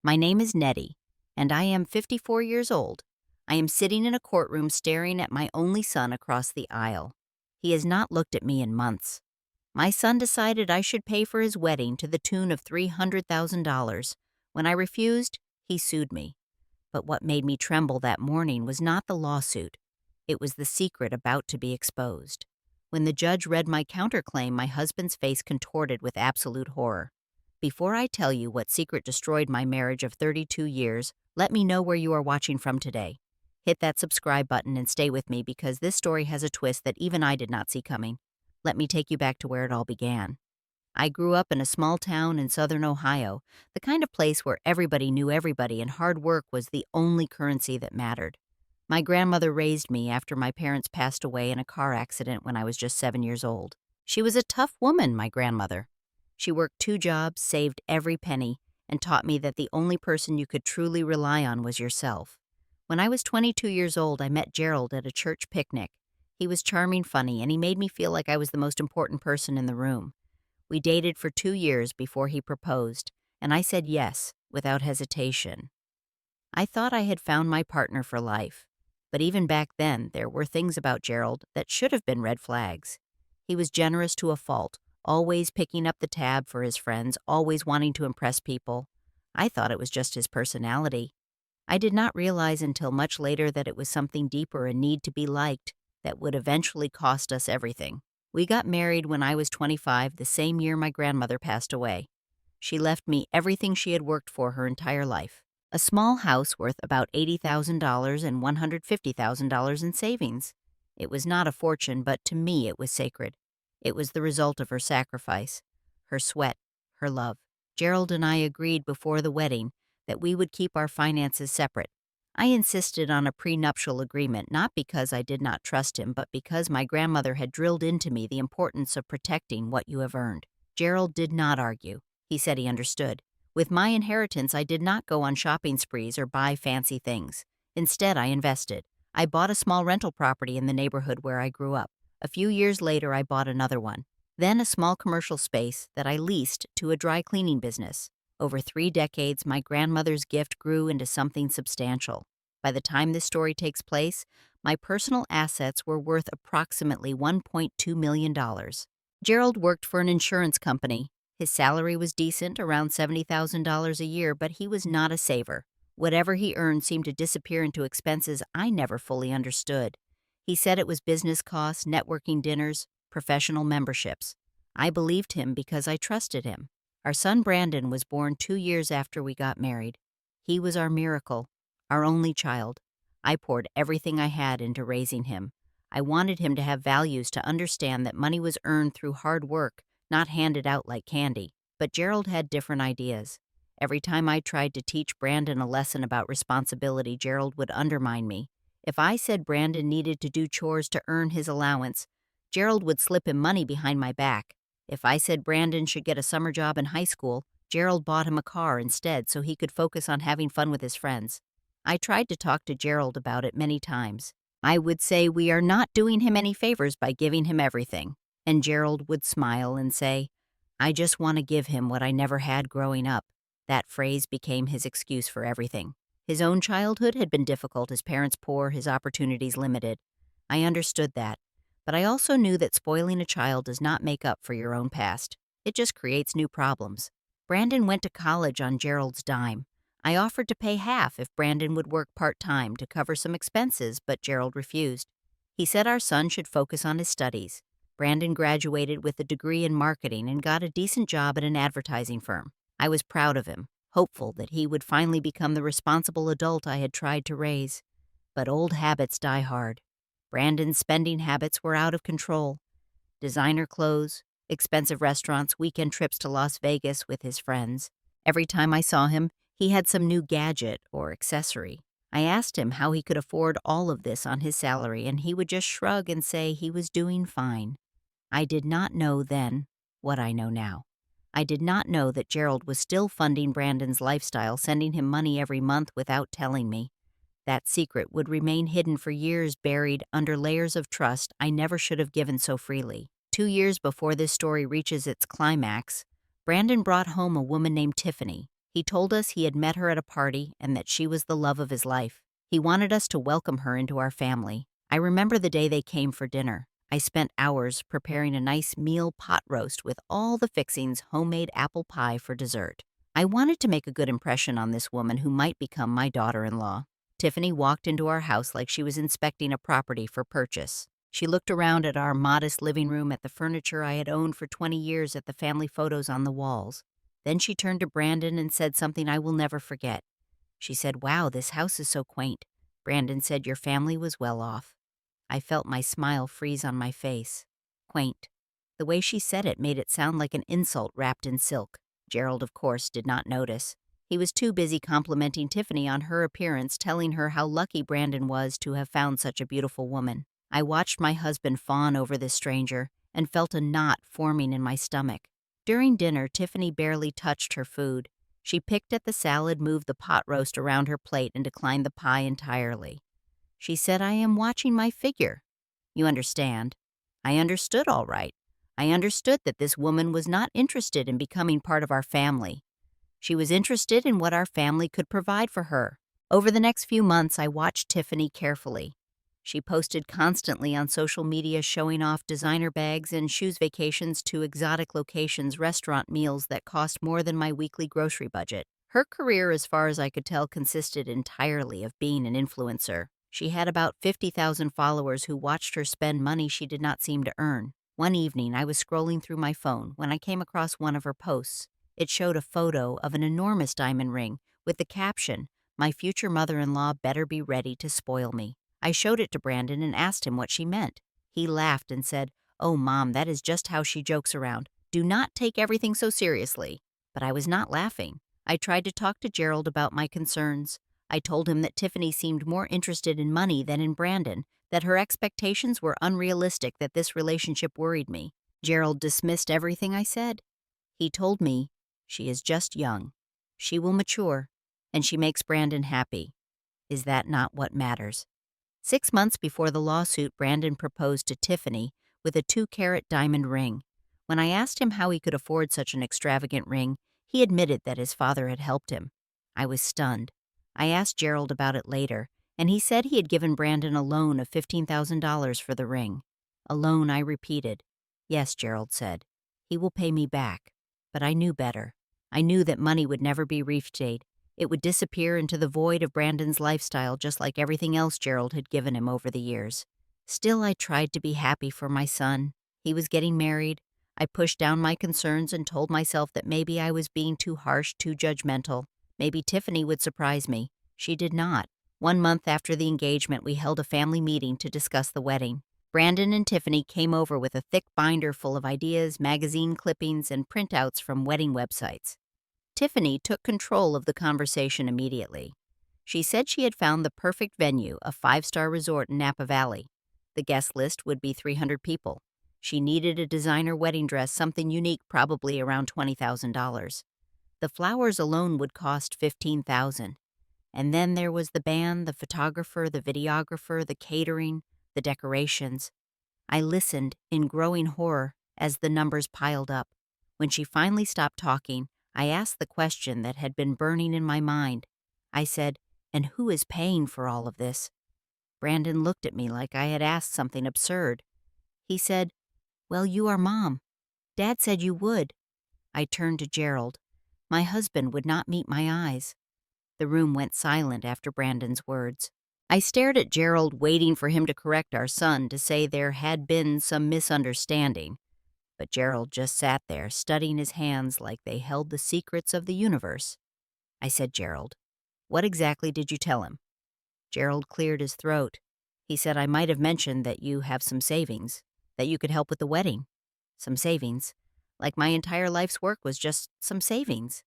My name is Nettie, and I am 54 years old. I am sitting in a courtroom staring at my only son across the aisle. He has not looked at me in months. My son decided I should pay for his wedding to the tune of $300,000. When I refused, he sued me. But what made me tremble that morning was not the lawsuit. It was the secret about to be exposed. When the judge read my counterclaim, my husband's face contorted with absolute horror. Before I tell you what secret destroyed my marriage of 32 years, let me know where you are watching from today. Hit that subscribe button and stay with me because this story has a twist that even I did not see coming. Let me take you back to where it all began. I grew up in a small town in southern Ohio, the kind of place where everybody knew everybody and hard work was the only currency that mattered. My grandmother raised me after my parents passed away in a car accident when I was just 7 years old. She was a tough woman, my grandmother. She worked 2 jobs, saved every penny, and taught me that the only person you could truly rely on was yourself. When I was 22 years old, I met Gerald at a church picnic. He was charming, funny, and he made me feel like I was the most important person in the room. We dated for 2 years before he proposed, and I said yes, without hesitation. I thought I had found my partner for life, but even back then, there were things about Gerald that should have been red flags. He was generous to a fault, always picking up the tab for his friends, always wanting to impress people. I thought it was just his personality. I did not realize until much later that it was something deeper, a need to be liked, that would eventually cost us everything. We got married when I was 25, the same year my grandmother passed away. She left me everything she had worked for her entire life. A small house worth about $80,000 and $150,000 in savings. It was not a fortune, but to me it was sacred. It was the result of her sacrifice, her sweat, her love. Gerald and I agreed before the wedding that we would keep our finances separate. I insisted on a prenuptial agreement not because I did not trust him, but because my grandmother had drilled into me the importance of protecting what you have earned. Gerald did not argue. He said he understood. With my inheritance, I did not go on shopping sprees or buy fancy things. Instead, I invested. I bought a small rental property in the neighborhood where I grew up. A few years later, I bought another one. Then a small commercial space that I leased to a dry cleaning business. Over 3 decades, my grandmother's gift grew into something substantial. By the time this story takes place, my personal assets were worth approximately $1.2 million. Gerald worked for an insurance company. His salary was decent, around $70,000 a year, but he was not a saver. Whatever he earned seemed to disappear into expenses I never fully understood. He said it was business costs, networking dinners, professional memberships. I believed him because I trusted him. Our son Brandon was born 2 years after we got married. He was our miracle, our only child. I poured everything I had into raising him. I wanted him to have values, to understand that money was earned through hard work, not handed out like candy. But Gerald had different ideas. Every time I tried to teach Brandon a lesson about responsibility, Gerald would undermine me. If I said Brandon needed to do chores to earn his allowance, Gerald would slip him money behind my back. If I said Brandon should get a summer job in high school, Gerald bought him a car instead so he could focus on having fun with his friends. I tried to talk to Gerald about it many times. I would say we are not doing him any favors by giving him everything. And Gerald would smile and say, I just want to give him what I never had growing up. That phrase became his excuse for everything. His own childhood had been difficult, his parents poor, his opportunities limited. I understood that. But I also knew that spoiling a child does not make up for your own past. It just creates new problems. Brandon went to college on Gerald's dime. I offered to pay half if Brandon would work part-time to cover some expenses, but Gerald refused. He said our son should focus on his studies. Brandon graduated with a degree in marketing and got a decent job at an advertising firm. I was proud of him, hopeful that he would finally become the responsible adult I had tried to raise. But old habits die hard. Brandon's spending habits were out of control. Designer clothes, expensive restaurants, weekend trips to Las Vegas with his friends. Every time I saw him, he had some new gadget or accessory. I asked him how he could afford all of this on his salary, and he would just shrug and say he was doing fine. I did not know then what I know now. I did not know that Gerald was still funding Brandon's lifestyle, sending him money every month without telling me. That secret would remain hidden for years, buried under layers of trust I never should have given so freely. 2 years before this story reaches its climax, Brandon brought home a woman named Tiffany. He told us he had met her at a party and that she was the love of his life. He wanted us to welcome her into our family. I remember the day they came for dinner. I spent hours preparing a nice meal pot roast with all the fixings, homemade apple pie for dessert. I wanted to make a good impression on this woman who might become my daughter-in-law. Tiffany walked into our house like she was inspecting a property for purchase. She looked around at our modest living room, at the furniture I had owned for 20 years, at the family photos on the walls. Then she turned to Brandon and said something I will never forget. She said, "Wow, this house is so quaint." Brandon said, "Your family was well off." I felt my smile freeze on my face. Quaint. The way she said it made it sound like an insult wrapped in silk. Gerald, of course, did not notice. He was too busy complimenting Tiffany on her appearance, telling her how lucky Brandon was to have found such a beautiful woman. I watched my husband fawn over this stranger and felt a knot forming in my stomach. During dinner, Tiffany barely touched her food. She picked at the salad, moved the pot roast around her plate, and declined the pie entirely. She said, "I am watching my figure." You understand. I understood all right. I understood that this woman was not interested in becoming part of our family. She was interested in what our family could provide for her. Over the next few months, I watched Tiffany carefully. She posted constantly on social media, showing off designer bags and shoes, vacations to exotic locations, restaurant meals that cost more than my weekly grocery budget. Her career, as far as I could tell, consisted entirely of being an influencer. She had about 50,000 followers who watched her spend money she did not seem to earn. One evening, I was scrolling through my phone when I came across one of her posts. It showed a photo of an enormous diamond ring with the caption, "My future mother-in-law better be ready to spoil me." I showed it to Brandon and asked him what she meant. He laughed and said, "Oh, Mom, that is just how she jokes around. Do not take everything so seriously." But I was not laughing. I tried to talk to Gerald about my concerns. I told him that Tiffany seemed more interested in money than in Brandon, that her expectations were unrealistic, that this relationship worried me. Gerald dismissed everything I said. He told me, "She is just young. She will mature, and she makes Brandon happy. Is that not what matters?" 6 months before the lawsuit, Brandon proposed to Tiffany with a 2-carat diamond ring. When I asked him how he could afford such an extravagant ring, he admitted that his father had helped him. I was stunned. I asked Gerald about it later, and he said he had given Brandon a loan of $15,000 for the ring. "A loan," I repeated. "Yes," Gerald said. "He will pay me back." But I knew better. I knew that money would never be repaid. It would disappear into the void of Brandon's lifestyle, just like everything else Gerald had given him over the years. Still, I tried to be happy for my son. He was getting married. I pushed down my concerns and told myself that maybe I was being too harsh, too judgmental. Maybe Tiffany would surprise me. She did not. 1 month after the engagement, we held a family meeting to discuss the wedding. Brandon and Tiffany came over with a thick binder full of ideas, magazine clippings, and printouts from wedding websites. Tiffany took control of the conversation immediately. She said she had found the perfect venue, a 5-star resort in Napa Valley. The guest list would be 300 people. She needed a designer wedding dress, something unique, probably around $20,000. The flowers alone would cost $15,000. And then there was the band, the photographer, the videographer, the catering, the decorations. I listened in growing horror as the numbers piled up. When she finally stopped talking, I asked the question that had been burning in my mind. I said, "And who is paying for all of this?" Brandon looked at me like I had asked something absurd. He said, "Well, you are Mom. Dad said you would." I turned to Gerald. My husband would not meet my eyes. The room went silent after Brandon's words. I stared at Gerald, waiting for him to correct our son, to say there had been some misunderstanding. But Gerald just sat there, studying his hands like they held the secrets of the universe. I said, "Gerald, what exactly did you tell him?" Gerald cleared his throat. He said, "I might have mentioned that you have some savings, that you could help with the wedding." Some savings? Like my entire life's work was just some savings.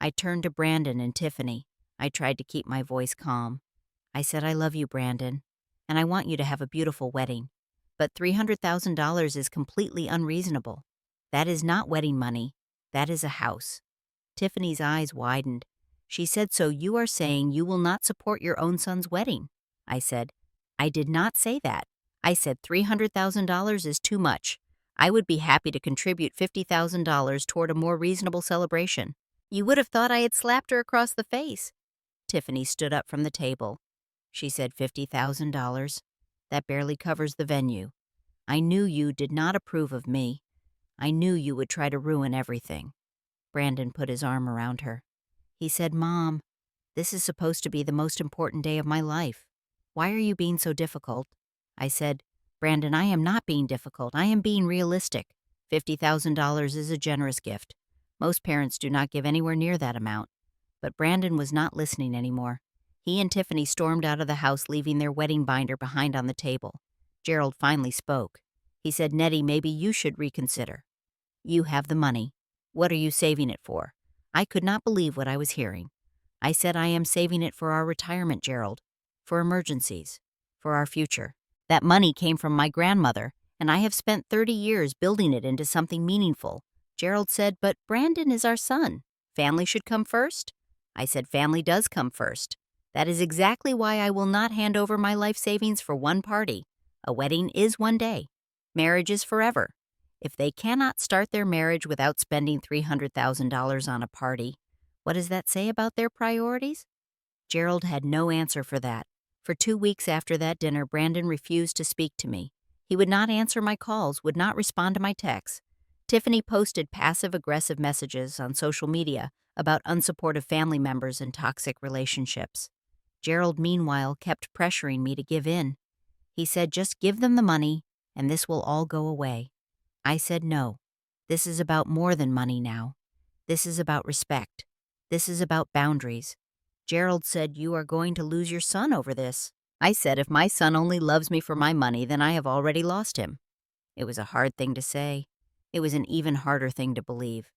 I turned to Brandon and Tiffany. I tried to keep my voice calm. I said, "I love you, Brandon, and I want you to have a beautiful wedding. But $300,000 is completely unreasonable. That is not wedding money. That is a house." Tiffany's eyes widened. She said, "So you are saying you will not support your own son's wedding?" I said, "I did not say that. I said $300,000 is too much. I would be happy to contribute $50,000 toward a more reasonable celebration. You would have thought I had slapped her across the face. Tiffany stood up from the table. She said, $50,000. That barely covers the venue. I knew you did not approve of me. I knew you would try to ruin everything. Brandon put his arm around her. He said, Mom, this is supposed to be the most important day of my life. Why are you being so difficult? I said, Brandon, I am not being difficult. I am being realistic. $50,000 is a generous gift. Most parents do not give anywhere near that amount. But Brandon was not listening anymore. He and Tiffany stormed out of the house, leaving their wedding binder behind on the table. Gerald finally spoke. He said, Nettie, maybe you should reconsider. You have the money. What are you saving it for? I could not believe what I was hearing. I said, I am saving it for our retirement, Gerald. For emergencies. For our future. That money came from my grandmother, and I have spent 30 years building it into something meaningful. Gerald said, but Brandon is our son. Family should come first? I said, family does come first. That is exactly why I will not hand over my life savings for one party. A wedding is one day. Marriage is forever. If they cannot start their marriage without spending $300,000 on a party, what does that say about their priorities? Gerald had no answer for that. For 2 weeks after that dinner, Brandon refused to speak to me. He would not answer my calls, would not respond to my texts. Tiffany posted passive-aggressive messages on social media about unsupportive family members and toxic relationships. Gerald, meanwhile, kept pressuring me to give in. He said, just give them the money, and this will all go away. I said, no. This is about more than money now. This is about respect. This is about boundaries. Gerald said, you are going to lose your son over this. I said, if my son only loves me for my money, then I have already lost him. It was a hard thing to say. It was an even harder thing to believe.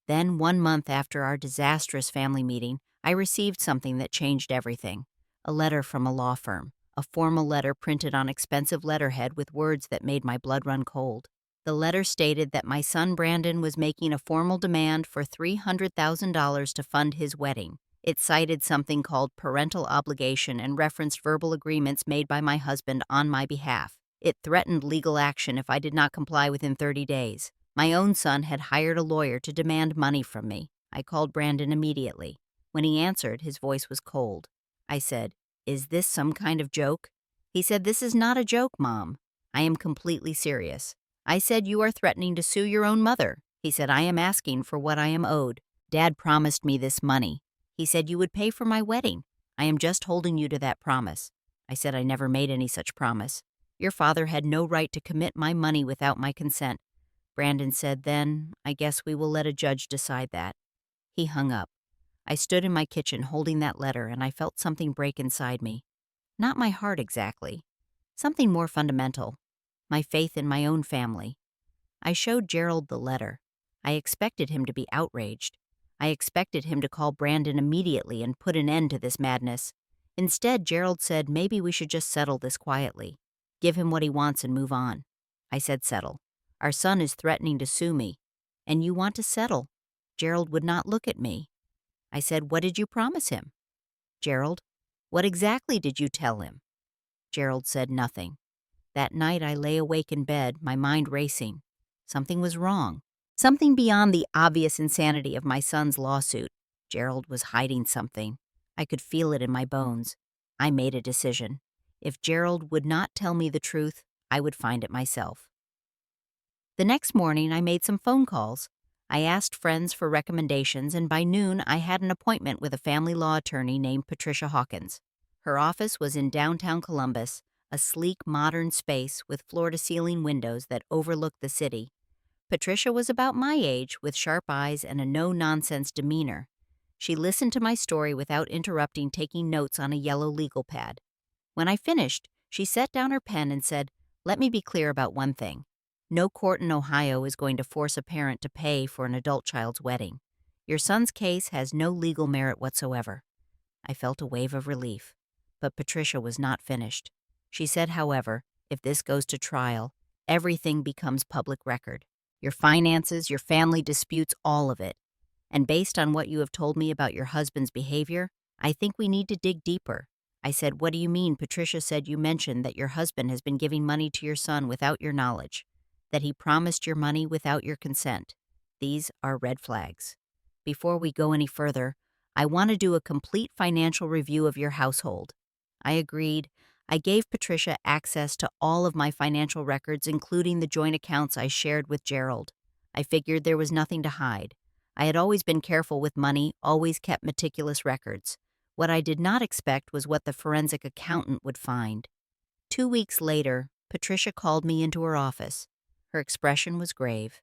Then, 1 month after our disastrous family meeting, I received something that changed everything. A letter from a law firm. A formal letter printed on expensive letterhead with words that made my blood run cold. The letter stated that my son Brandon was making a formal demand for $300,000 to fund his wedding. It cited something called parental obligation and referenced verbal agreements made by my husband on my behalf. It threatened legal action if I did not comply within 30 days. My own son had hired a lawyer to demand money from me. I called Brandon immediately. When he answered, his voice was cold. I said, is this some kind of joke? He said, this is not a joke, Mom. I am completely serious. I said, you are threatening to sue your own mother. He said, I am asking for what I am owed. Dad promised me this money. He said, you would pay for my wedding. I am just holding you to that promise. I said, I never made any such promise. Your father had no right to commit my money without my consent. Brandon said, then, I guess we will let a judge decide that. He hung up. I stood in my kitchen holding that letter, and I felt something break inside me. Not my heart exactly. Something more fundamental. My faith in my own family. I showed Gerald the letter. I expected him to be outraged. I expected him to call Brandon immediately and put an end to this madness. Instead, Gerald said, maybe we should just settle this quietly. Give him what he wants and move on. I said, settle. Our son is threatening to sue me. And you want to settle. Gerald would not look at me. I said, what did you promise him? Gerald, what exactly did you tell him? Gerald said nothing. That night I lay awake in bed, my mind racing. Something was wrong. Something beyond the obvious insanity of my son's lawsuit. Gerald was hiding something. I could feel it in my bones. I made a decision. If Gerald would not tell me the truth, I would find it myself. The next morning, I made some phone calls. I asked friends for recommendations, and by noon, I had an appointment with a family law attorney named Patricia Hawkins. Her office was in downtown Columbus, a sleek, modern space with floor-to-ceiling windows that overlooked the city. Patricia was about my age, with sharp eyes and a no-nonsense demeanor. She listened to my story without interrupting, taking notes on a yellow legal pad. When I finished, she set down her pen and said, let me be clear about one thing. No court in Ohio is going to force a parent to pay for an adult child's wedding. Your son's case has no legal merit whatsoever. I felt a wave of relief. But Patricia was not finished. She said, however, if this goes to trial, everything becomes public record. Your finances, your family disputes, all of it. And based on what you have told me about your husband's behavior, I think we need to dig deeper. I said, what do you mean? Patricia said you mentioned that your husband has been giving money to your son without your knowledge, that he promised your money without your consent. These are red flags. before we go any further, I want to do a complete financial review of your household." I agreed. I gave Patricia access to all of my financial records, including the joint accounts I shared with Gerald. I figured there was nothing to hide. I had always been careful with money, always kept meticulous records. What I did not expect was what the forensic accountant would find. 2 weeks later, Patricia called me into her office. Her expression was grave.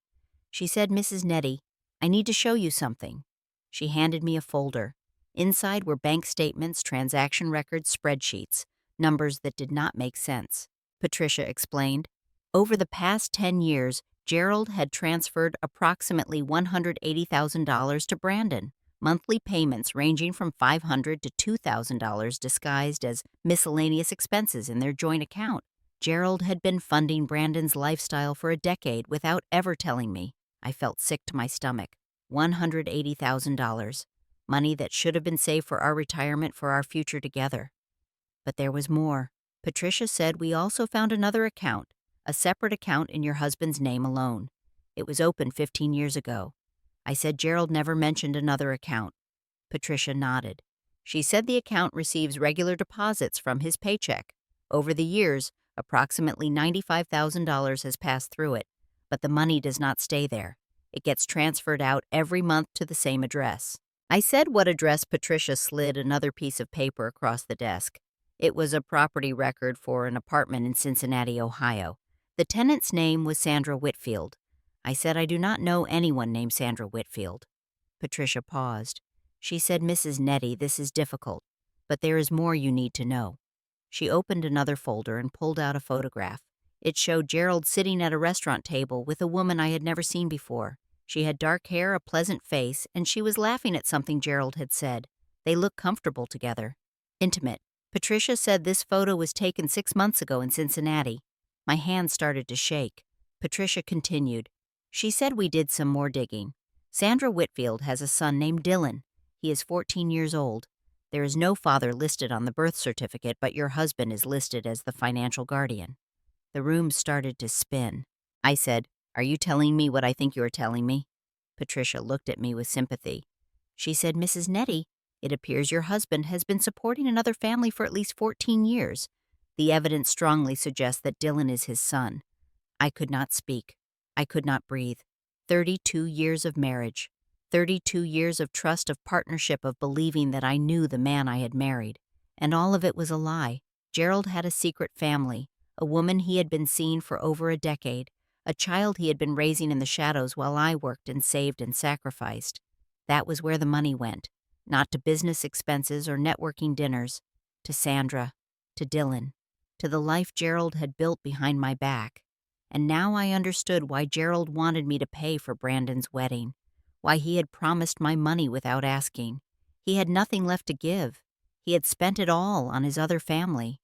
She said, "Mrs. Nettie, I need to show you something." She handed me a folder. Inside were bank statements, transaction records, spreadsheets, numbers that did not make sense. Patricia explained. Over the past 10 years, Gerald had transferred approximately $180,000 to Brandon, monthly payments ranging from $500 to $2,000 disguised as miscellaneous expenses in their joint account. Gerald had been funding Brandon's lifestyle for a decade without ever telling me. I felt sick to my stomach. $180,000. Money that should have been saved for our retirement, for our future together. But there was more. Patricia said we also found another account, a separate account in your husband's name alone. It was opened 15 years ago. I said Gerald never mentioned another account. Patricia nodded. She said the account receives regular deposits from his paycheck. Over the years, approximately $95,000 has passed through it, but the money does not stay there. It gets transferred out every month to the same address. I said what address. Patricia slid another piece of paper across the desk. It was a property record for an apartment in Cincinnati, Ohio. The tenant's name was Sandra Whitfield. I said I do not know anyone named Sandra Whitfield. Patricia paused. She said, "Mrs. Nettie, this is difficult, but there is more you need to know." She opened another folder and pulled out a photograph. It showed Gerald sitting at a restaurant table with a woman I had never seen before. She had dark hair, a pleasant face, and she was laughing at something Gerald had said. They looked comfortable together. Intimate. Patricia said this photo was taken 6 months ago in Cincinnati. My hand started to shake. Patricia continued. She said we did some more digging. Sandra Whitfield has a son named Dylan. He is 14 years old. There is no father listed on the birth certificate, but your husband is listed as the financial guardian. The room started to spin. I said, "Are you telling me what I think you are telling me?" Patricia looked at me with sympathy. She said, "Mrs. Nettie, it appears your husband has been supporting another family for at least 14 years. The evidence strongly suggests that Dylan is his son." I could not speak. I could not breathe. 32 years of marriage. 32 years of trust, of partnership, of believing that I knew the man I had married. And all of it was a lie. Gerald had a secret family, a woman he had been seeing for over a decade, a child he had been raising in the shadows while I worked and saved and sacrificed. That was where the money went, not to business expenses or networking dinners, to Sandra, to Dylan, to the life Gerald had built behind my back. And now I understood why Gerald wanted me to pay for Brandon's wedding, why he had promised my money without asking. He had nothing left to give. He had spent it all on his other family.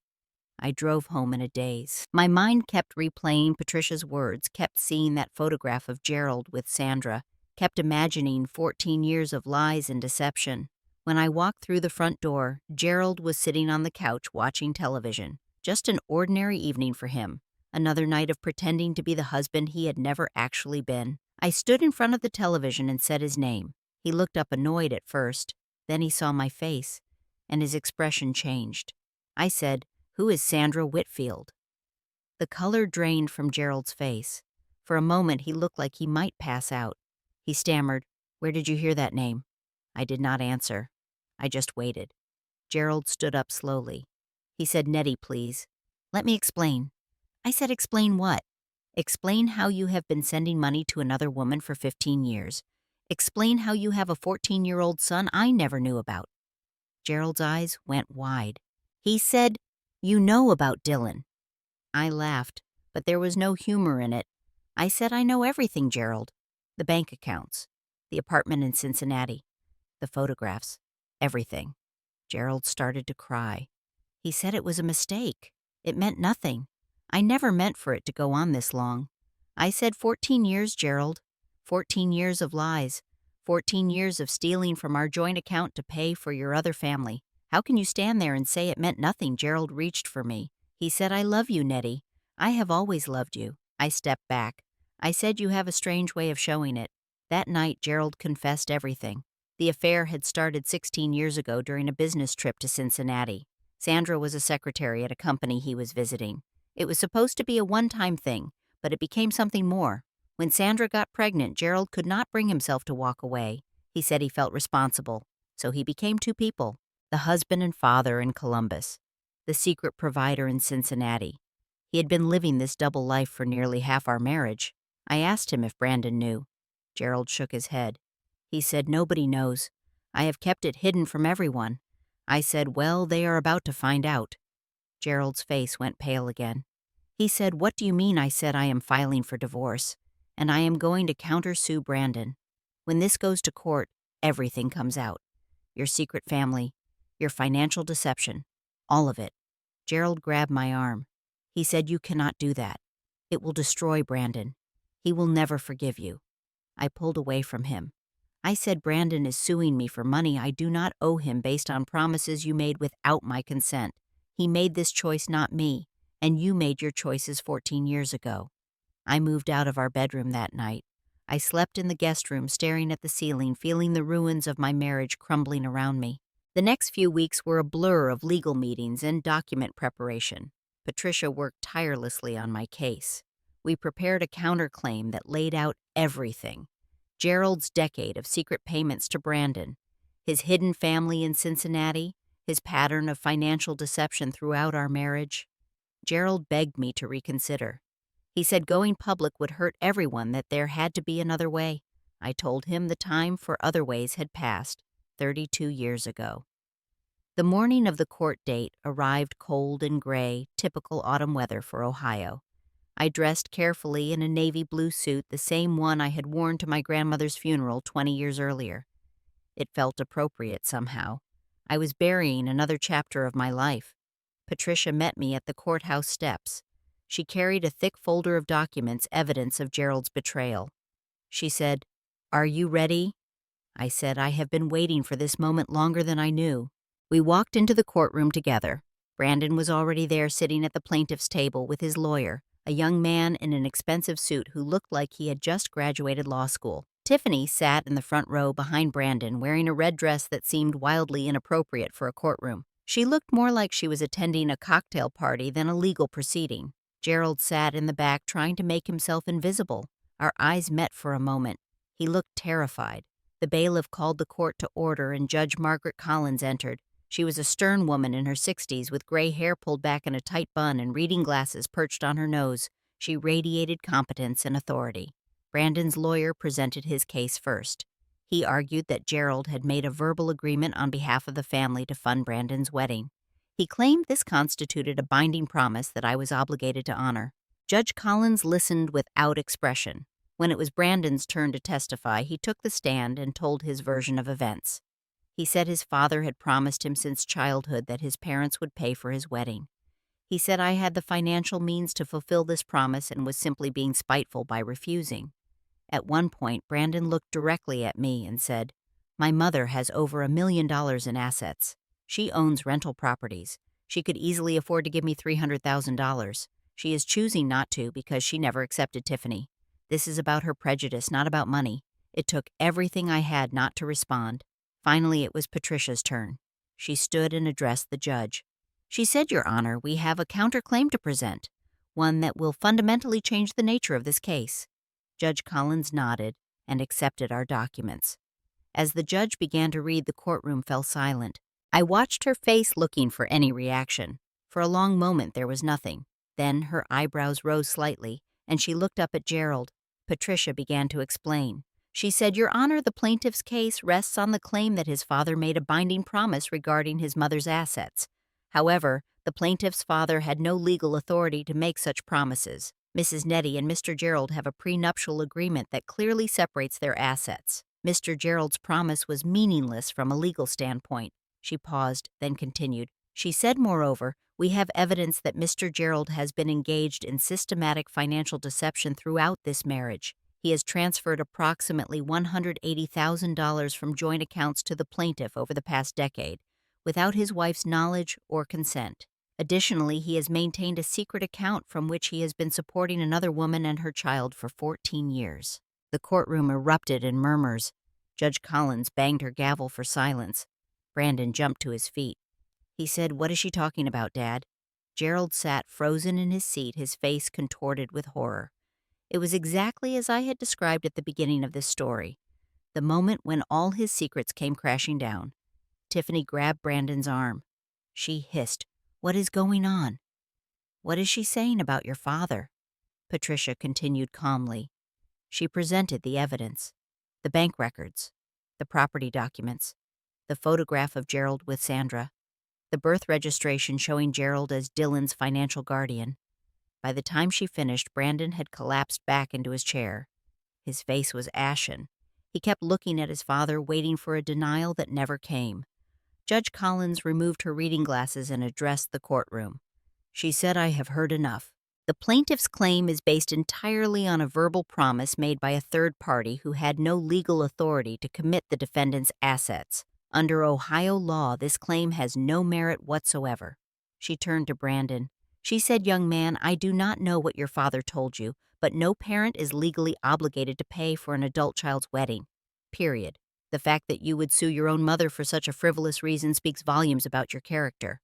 I drove home in a daze. My mind kept replaying Patricia's words, kept seeing that photograph of Gerald with Sandra, kept imagining 14 years of lies and deception. When I walked through the front door, Gerald was sitting on the couch watching television. Just an ordinary evening for him. Another night of pretending to be the husband he had never actually been. I stood in front of the television and said his name. He looked up annoyed at first. Then he saw my face, and his expression changed. I said, "Who is Sandra Whitfield?" The color drained from Gerald's face. For a moment he looked like he might pass out. He stammered, "Where did you hear that name?" I did not answer. I just waited. Gerald stood up slowly. He said, "Nettie, please. Let me explain." I said, "Explain what?" "Explain how you have been sending money to another woman for 15 years. Explain how you have a 14-year-old son I never knew about." Gerald's eyes went wide. He said, "You know about Dylan." I laughed, but there was no humor in it. I said, "I know everything, Gerald. The bank accounts, the apartment in Cincinnati, the photographs, everything." Gerald started to cry. He said it was a mistake. It meant nothing. I never meant for it to go on this long. I said, 14 years, Gerald. 14 years of lies. 14 years of stealing from our joint account to pay for your other family. How can you stand there and say it meant nothing?" Gerald reached for me. He said, "I love you, Nettie. I have always loved you." I stepped back. I said, "You have a strange way of showing it." That night, Gerald confessed everything. The affair had started 16 years ago during a business trip to Cincinnati. Sandra was a secretary at a company he was visiting. It was supposed to be a one-time thing, but it became something more. When Sandra got pregnant, Gerald could not bring himself to walk away. He said he felt responsible, so he became two people, the husband and father in Columbus, the secret provider in Cincinnati. He had been living this double life for nearly half our marriage. I asked him if Brandon knew. Gerald shook his head. He said, "Nobody knows. I have kept it hidden from everyone." I said, "Well, they are about to find out." Gerald's face went pale again. He said, "What do you mean?" I said, "I am filing for divorce, and I am going to countersue Brandon. When this goes to court, everything comes out. Your secret family, your financial deception, all of it." Gerald grabbed my arm. He said, "You cannot do that. It will destroy Brandon. He will never forgive you." I pulled away from him. I said, "Brandon is suing me for money I do not owe him based on promises you made without my consent. He made this choice, not me, and you made your choices 14 years ago." I moved out of our bedroom that night. I slept in the guest room, staring at the ceiling, feeling the ruins of my marriage crumbling around me. The next few weeks were a blur of legal meetings and document preparation. Patricia worked tirelessly on my case. We prepared a counterclaim that laid out everything. Gerald's decade of secret payments to Brandon, his hidden family in Cincinnati, his pattern of financial deception throughout our marriage. Gerald begged me to reconsider. He said going public would hurt everyone, that there had to be another way. I told him the time for other ways had passed, 32 years ago. The morning of the court date arrived cold and gray, typical autumn weather for Ohio. I dressed carefully in a navy blue suit, the same one I had worn to my grandmother's funeral 20 years earlier. It felt appropriate somehow. I was burying another chapter of my life. Patricia met me at the courthouse steps. She carried a thick folder of documents, evidence of Gerald's betrayal. She said, "Are you ready?" I said, "I have been waiting for this moment longer than I knew." We walked into the courtroom together. Brandon was already there, sitting at the plaintiff's table with his lawyer, a young man in an expensive suit who looked like he had just graduated law school. Tiffany sat in the front row behind Brandon, wearing a red dress that seemed wildly inappropriate for a courtroom. She looked more like she was attending a cocktail party than a legal proceeding. Gerald sat in the back, trying to make himself invisible. Our eyes met for a moment. He looked terrified. The bailiff called the court to order, and Judge Margaret Collins entered. She was a stern woman in her 60s, with gray hair pulled back in a tight bun and reading glasses perched on her nose. She radiated competence and authority. Brandon's lawyer presented his case first. He argued that Gerald had made a verbal agreement on behalf of the family to fund Brandon's wedding. He claimed this constituted a binding promise that I was obligated to honor. Judge Collins listened without expression. When it was Brandon's turn to testify, he took the stand and told his version of events. He said his father had promised him since childhood that his parents would pay for his wedding. He said I had the financial means to fulfill this promise and was simply being spiteful by refusing. At one point, Brandon looked directly at me and said, "My mother has over $1 million in assets. She owns rental properties. She could easily afford to give me $300,000. She is choosing not to because she never accepted Tiffany. This is about her prejudice, not about money. It took everything I had not to respond." Finally, it was Patricia's turn. She stood and addressed the judge. She said, "Your Honor, we have a counterclaim to present, one that will fundamentally change the nature of this case." Judge Collins nodded and accepted our documents. As the judge began to read, the courtroom fell silent. I watched her face, looking for any reaction. For a long moment there was nothing. Then her eyebrows rose slightly, and she looked up at Gerald. Patricia began to explain. She said, "Your Honor, the plaintiff's case rests on the claim that his father made a binding promise regarding his mother's assets. However, the plaintiff's father had no legal authority to make such promises. Mrs. Nettie and Mr. Gerald have a prenuptial agreement that clearly separates their assets. Mr. Gerald's promise was meaningless from a legal standpoint." She paused, then continued. She said, "Moreover, we have evidence that Mr. Gerald has been engaged in systematic financial deception throughout this marriage. He has transferred approximately $180,000 from joint accounts to the plaintiff over the past decade, without his wife's knowledge or consent. Additionally, he has maintained a secret account from which he has been supporting another woman and her child for 14 years. The courtroom erupted in murmurs. Judge Collins banged her gavel for silence. Brandon jumped to his feet. He said, "What is she talking about, Dad?" Gerald sat frozen in his seat, his face contorted with horror. It was exactly as I had described at the beginning of this story, the moment when all his secrets came crashing down. Tiffany grabbed Brandon's arm. She hissed, "What is going on?" "What is she saying about your father?" Patricia continued calmly. She presented the evidence, the bank records, the property documents, the photograph of Gerald with Sandra, the birth registration showing Gerald as Dylan's financial guardian. By the time she finished, Brandon had collapsed back into his chair. His face was ashen. He kept looking at his father, waiting for a denial that never came. Judge Collins removed her reading glasses and addressed the courtroom. She said, "I have heard enough. The plaintiff's claim is based entirely on a verbal promise made by a third party who had no legal authority to commit the defendant's assets. Under Ohio law, this claim has no merit whatsoever." She turned to Brandon. She said, "Young man, I do not know what your father told you, but no parent is legally obligated to pay for an adult child's wedding. Period. The fact that you would sue your own mother for such a frivolous reason speaks volumes about your character."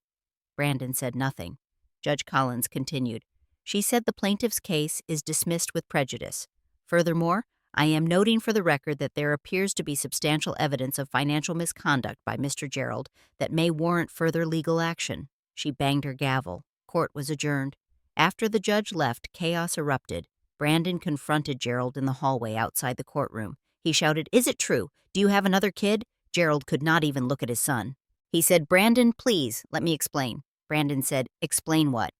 Brandon said nothing. Judge Collins continued. She said the plaintiff's case is dismissed with prejudice. Furthermore, I am noting for the record that there appears to be substantial evidence of financial misconduct by Mr. Gerald that may warrant further legal action. She banged her gavel. Court was adjourned. After the judge left, chaos erupted. Brandon confronted Gerald in the hallway outside the courtroom. He shouted, "Is it true? Do you have another kid?" Gerald could not even look at his son. He said, "Brandon, please, let me explain." Brandon said, "Explain what?"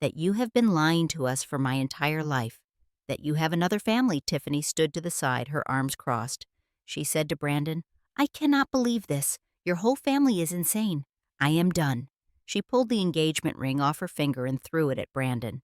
"That you have been lying to us for my entire life. That you have another family." Tiffany stood to the side, her arms crossed. She said to Brandon, "I cannot believe this. Your whole family is insane. I am done." She pulled the engagement ring off her finger and threw it at Brandon.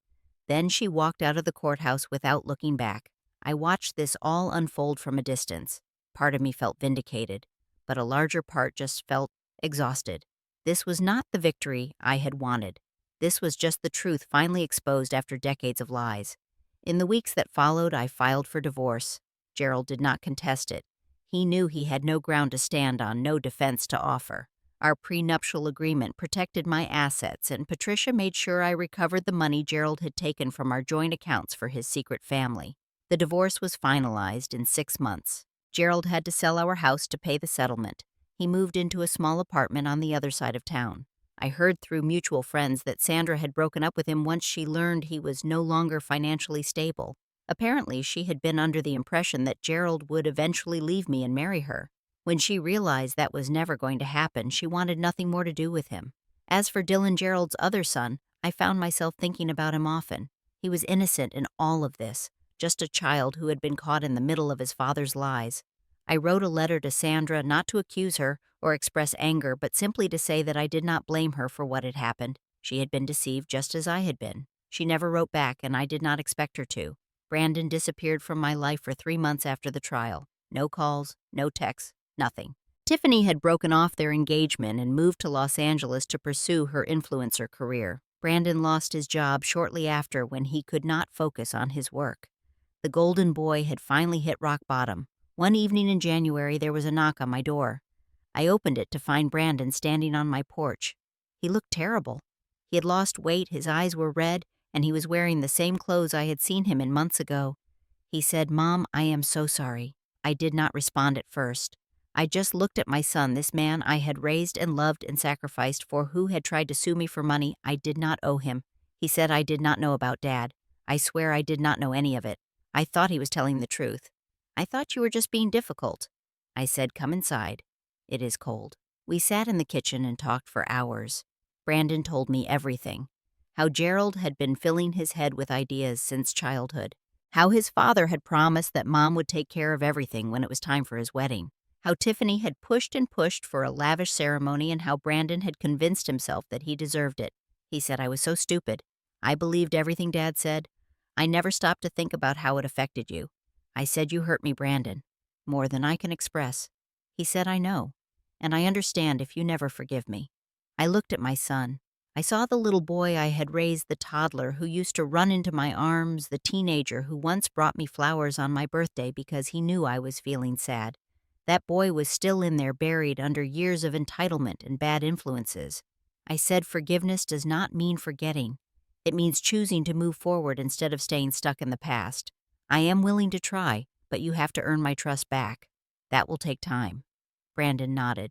Then she walked out of the courthouse without looking back. I watched this all unfold from a distance. Part of me felt vindicated, but a larger part just felt exhausted. This was not the victory I had wanted. This was just the truth finally exposed after decades of lies. In the weeks that followed, I filed for divorce. Gerald did not contest it. He knew he had no ground to stand on, no defense to offer. Our prenuptial agreement protected my assets, and Patricia made sure I recovered the money Gerald had taken from our joint accounts for his secret family. The divorce was finalized in 6 months. Gerald had to sell our house to pay the settlement. He moved into a small apartment on the other side of town. I heard through mutual friends that Sandra had broken up with him once she learned he was no longer financially stable. Apparently, she had been under the impression that Gerald would eventually leave me and marry her. When she realized that was never going to happen, she wanted nothing more to do with him. As for Dylan, Gerald's other son, I found myself thinking about him often. He was innocent in all of this, just a child who had been caught in the middle of his father's lies. I wrote a letter to Sandra not to accuse her or express anger, but simply to say that I did not blame her for what had happened. She had been deceived just as I had been. She never wrote back, and I did not expect her to. Brandon disappeared from my life for 3 months after the trial. No calls, no texts, nothing. Tiffany had broken off their engagement and moved to Los Angeles to pursue her influencer career. Brandon lost his job shortly after when he could not focus on his work. The golden boy had finally hit rock bottom. One evening in January, there was a knock on my door. I opened it to find Brandon standing on my porch. He looked terrible. He had lost weight, his eyes were red, and he was wearing the same clothes I had seen him in months ago. He said, "Mom, I am so sorry." I did not respond at first. I just looked at my son, this man I had raised and loved and sacrificed for who had tried to sue me for money I did not owe him. He said I did not know about Dad. I swear I did not know any of it. I thought he was telling the truth. "I thought you were just being difficult." I said, "Come inside. It is cold." We sat in the kitchen and talked for hours. Brandon told me everything. How Gerald had been filling his head with ideas since childhood. How his father had promised that Mom would take care of everything when it was time for his wedding. How Tiffany had pushed and pushed for a lavish ceremony, and how Brandon had convinced himself that he deserved it. He said I was so stupid. I believed everything Dad said. I never stopped to think about how it affected you. I said you hurt me, Brandon, more than I can express. He said I know, and I understand if you never forgive me. I looked at my son. I saw the little boy I had raised, the toddler who used to run into my arms, the teenager who once brought me flowers on my birthday because he knew I was feeling sad. That boy was still in there, buried under years of entitlement and bad influences. I said forgiveness does not mean forgetting. It means choosing to move forward instead of staying stuck in the past. I am willing to try, but you have to earn my trust back. That will take time. Brandon nodded.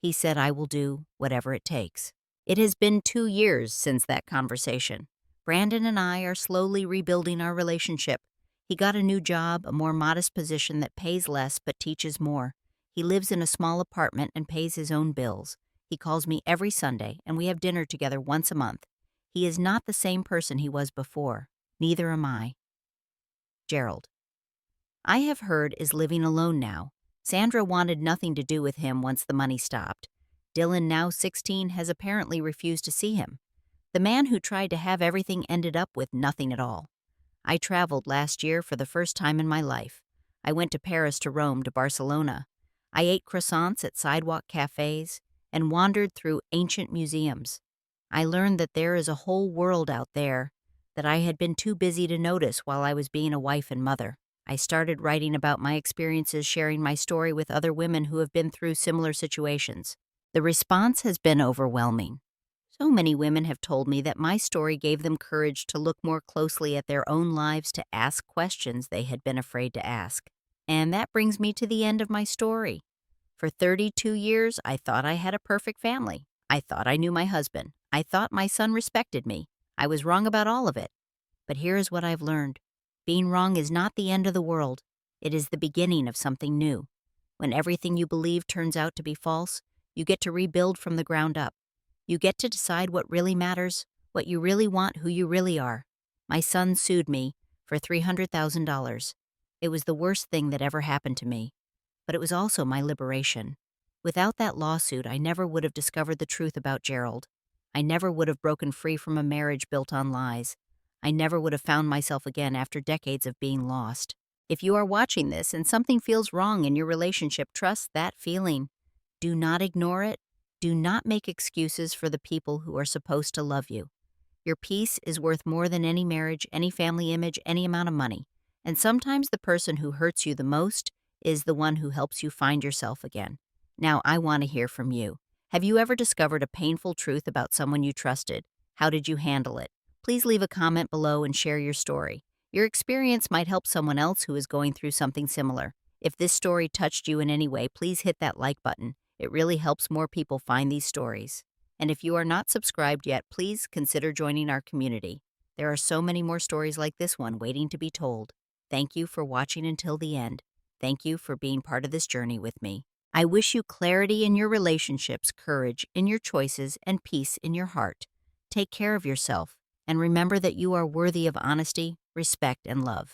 He said I will do whatever it takes. It has been 2 years since that conversation. Brandon and I are slowly rebuilding our relationship. He got a new job, a more modest position that pays less but teaches more. He lives in a small apartment and pays his own bills. He calls me every Sunday, and we have dinner together once a month. He is not the same person he was before. Neither am I. Gerald. I have heard is living alone now. Sandra wanted nothing to do with him once the money stopped. Dylan, now 16, has apparently refused to see him. The man who tried to have everything ended up with nothing at all. I traveled last year for the first time in my life. I went to Paris, to Rome, to Barcelona. I ate croissants at sidewalk cafes and wandered through ancient museums. I learned that there is a whole world out there that I had been too busy to notice while I was being a wife and mother. I started writing about my experiences, sharing my story with other women who have been through similar situations. The response has been overwhelming. So many women have told me that my story gave them courage to look more closely at their own lives, to ask questions they had been afraid to ask. And that brings me to the end of my story. For 32 years, I thought I had a perfect family. I thought I knew my husband. I thought my son respected me. I was wrong about all of it. But here is what I've learned. Being wrong is not the end of the world. It is the beginning of something new. When everything you believe turns out to be false, you get to rebuild from the ground up. You get to decide what really matters, what you really want, who you really are. My son sued me for $300,000. It was the worst thing that ever happened to me, but it was also my liberation. Without that lawsuit, I never would have discovered the truth about Gerald. I never would have broken free from a marriage built on lies. I never would have found myself again after decades of being lost. If you are watching this and something feels wrong in your relationship, trust that feeling. Do not ignore it. Do not make excuses for the people who are supposed to love you. Your peace is worth more than any marriage, any family image, any amount of money. And sometimes the person who hurts you the most is the one who helps you find yourself again. Now, I want to hear from you. Have you ever discovered a painful truth about someone you trusted? How did you handle it? Please leave a comment below and share your story. Your experience might help someone else who is going through something similar. If this story touched you in any way, please hit that like button. It really helps more people find these stories. And if you are not subscribed yet, please consider joining our community. There are so many more stories like this one waiting to be told. Thank you for watching until the end. Thank you for being part of this journey with me. I wish you clarity in your relationships, courage in your choices, and peace in your heart. Take care of yourself, and remember that you are worthy of honesty, respect, and love.